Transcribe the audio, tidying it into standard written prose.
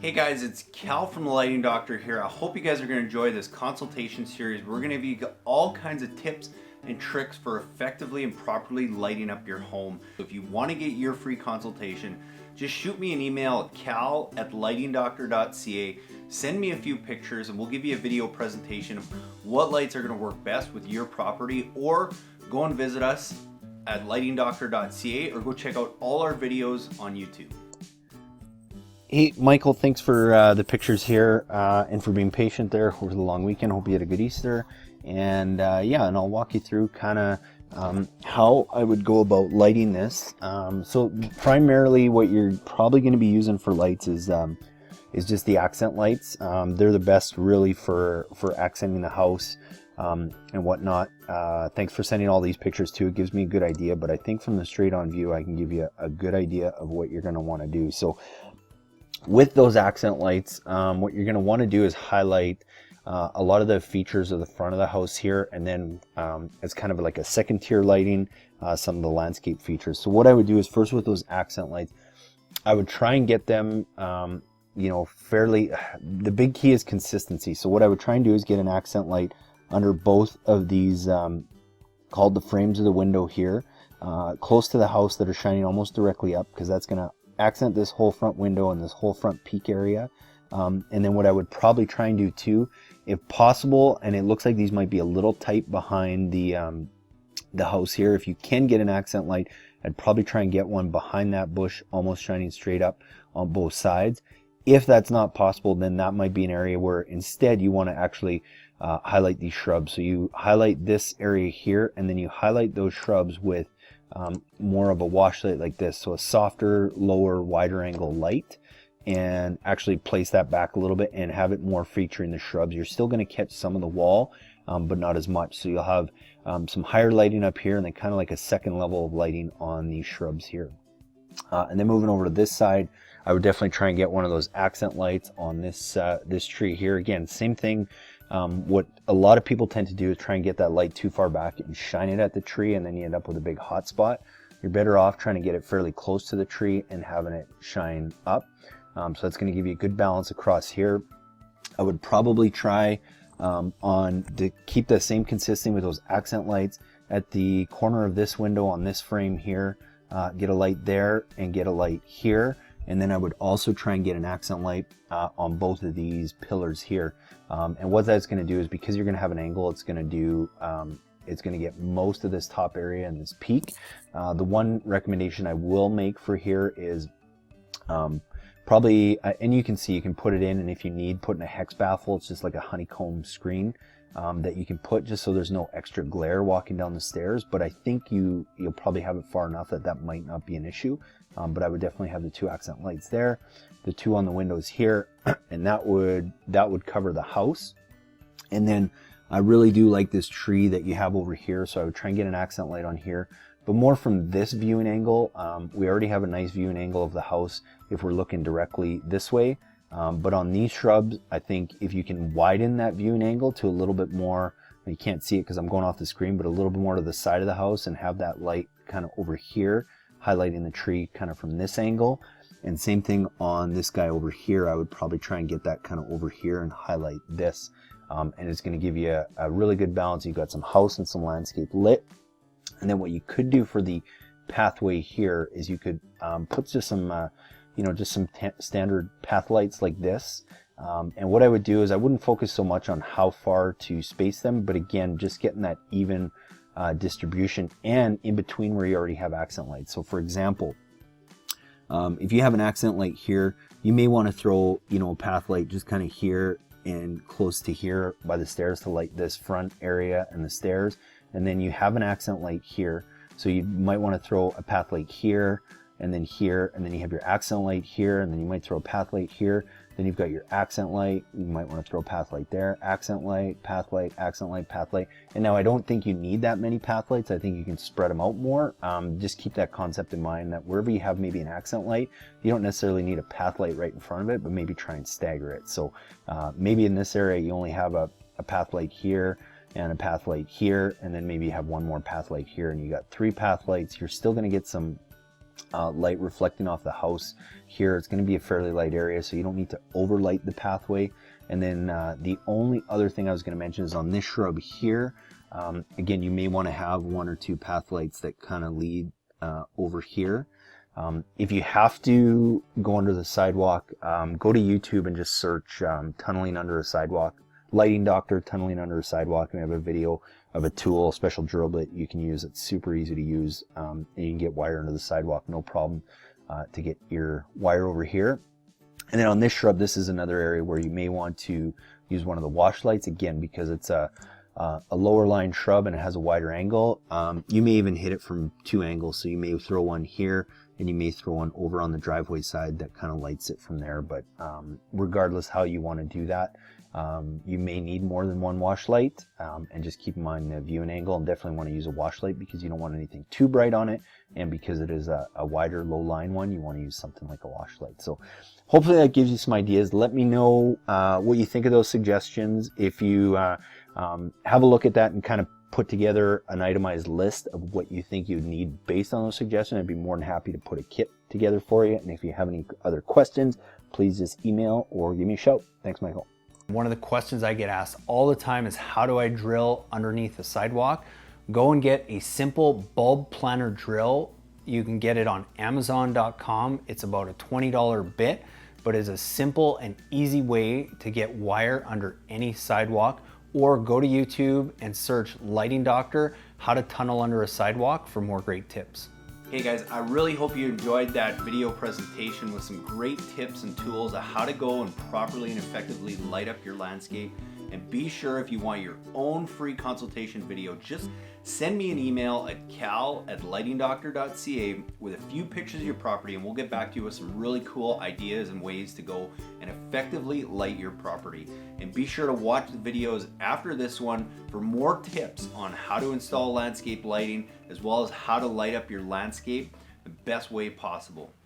Hey guys, it's Cal from the Lighting Doctor here. I hope you guys are going to enjoy this consultation series. We're going to give you all kinds of tips and tricks for effectively and properly lighting up your home. If you want to get your free consultation, just shoot me an email at cal@lightingdoctor.ca. Send me a few pictures and we'll give you a video presentation of what lights are going to work best with your property, or go and visit us at lightingdoctor.ca or go check out all our videos on YouTube. Hey, Michael, thanks for the pictures here and for being patient there over the long weekend. Hope you had a good Easter. And yeah, and I'll walk you through kind of how I would go about lighting this. So primarily what you're probably going to be using for lights is just the accent lights. They're the best really for accenting the house and whatnot. Thanks for sending all these pictures too. It gives me a good idea, but I think from the straight on view, I can give you a good idea of what you're going to want to do. So with those accent lights, what you're going to want to do is highlight a lot of the features of the front of the house here, and then it's kind of like a second tier lighting, some of the landscape features. So what I would do is first with those accent lights, I would try and get them fairly, the big key is consistency. So what I would try and do is get an accent light under both of these called the frames of the window here, close to the house, that are shining almost directly up, because that's going to accent this whole front window and this whole front peak area. And then what I would probably try and do too, if possible, and it looks like these might be a little tight behind the house here, if you can get an accent light, I'd probably try and get one behind that bush, almost shining straight up on both sides. If that's not possible, then that might be an area where instead you want to actually highlight these shrubs. So you highlight this area here, and then you highlight those shrubs with more of a wash light like this, so a softer, lower, wider angle light, and actually place that back a little bit and have it more featuring the shrubs. You're still going to catch some of the wall, but not as much. So you'll have some higher lighting up here, and then kind of like a second level of lighting on these shrubs here. And then moving over to this side, I would definitely try and get one of those accent lights on this this tree here. Again, same thing. What a lot of people tend to do is try and get that light too far back and shine it at the tree, and then you end up with a big hot spot. You're better off trying to get it fairly close to the tree and having it shine up. So that's going to give you a good balance across here. I would probably try to keep the same consistency with those accent lights at the corner of this window on this frame here. Get a light there and get a light here. And then I would also try and get an accent light on both of these pillars here. And what that's going to do is, because you're going to have an angle, it's going to do, it's going to get most of this top area and this peak. The one recommendation I will make for here is probably, and you can see, you can put it in, and if you need, put in a hex baffle. It's just like a honeycomb screen that you can put just so there's no extra glare walking down the stairs. But I think you'll probably have it far enough that that might not be an issue. But I would definitely have the two accent lights there, the two on the windows here, and that would cover the house. And then I really do like this tree that you have over here, so I would try and get an accent light on here, but more from this viewing angle. We already have a nice viewing angle of the house if we're looking directly this way. But on these shrubs, I think if you can widen that viewing angle to a little bit more, you can't see it because I'm going off the screen, but a little bit more to the side of the house, and have that light kind of over here, highlighting the tree kind of from this angle. And same thing on this guy over here. I would probably try and get that kind of over here and highlight this. And it's going to give you a really good balance. You've got some house and some landscape lit. And then what you could do for the pathway here is you could put just some standard path lights like this. And what I would do is I wouldn't focus so much on how far to space them, but again, just getting that even distribution and in between where you already have accent lights. So for example, if you have an accent light here, you may want to throw a path light just kind of here and close to here by the stairs to light this front area and the stairs. And then you have an accent light here, so you might want to throw a path light here, and then here, and then you have your accent light here, and then you might throw a path light here. Then you've got your accent light. You might want to throw a path light there, accent light, path light, accent light, path light. And now I don't think you need that many path lights. I think you can spread them out more. Just keep that concept in mind, that wherever you have maybe an accent light, you don't necessarily need a path light right in front of it, but maybe try and stagger it. So maybe in this area you only have a path light here and a path light here, and then maybe you have one more path light here, and you got 3 path lights. You're still going to get some light reflecting off the house here. It's going to be a fairly light area, so you don't need to overlight the pathway. And then the only other thing I was going to mention is on this shrub here, again, you may want to have 1 or 2 path lights that kind of lead over here. If you have to go under the sidewalk, go to YouTube and just search tunneling under a sidewalk, lighting doctor tunneling under a sidewalk, and we have a video of a tool, a special drill bit you can use. It's super easy to use, and you can get wire under the sidewalk, no problem, to get your wire over here. And then on this shrub, this is another area where you may want to use one of the wash lights, again, because it's a lower line shrub and it has a wider angle. You may even hit it from 2 angles, so you may throw one here and you may throw one over on the driveway side that kind of lights it from there. But regardless how you want to do that, you may need more than 1 wash light, and just keep in mind the viewing angle, and definitely want to use a wash light because you don't want anything too bright on it, and because it is a wider low line one, you want to use something like a wash light. So hopefully that gives you some ideas. Let me know what you think of those suggestions. If you have a look at that and kind of put together an itemized list of what you think you'd need based on those suggestions, I'd be more than happy to put a kit together for you. And if you have any other questions, please just email or give me a shout. Thanks, Michael. One of the questions I get asked all the time is, how do I drill underneath the sidewalk? Go and get a simple bulb planter drill. You can get it on Amazon.com. It's about a $20 bit, but it's a simple and easy way to get wire under any sidewalk. Or go to YouTube and search Lighting Doctor, how to tunnel under a sidewalk, for more great tips. Hey guys, I really hope you enjoyed that video presentation with some great tips and tools of how to go and properly and effectively light up your landscape. And be sure, if you want your own free consultation video, just send me an email at cal@lightingdoctor.ca with a few pictures of your property, and we'll get back to you with some really cool ideas and ways to go and effectively light your property. And be sure to watch the videos after this one for more tips on how to install landscape lighting, as well as how to light up your landscape the best way possible.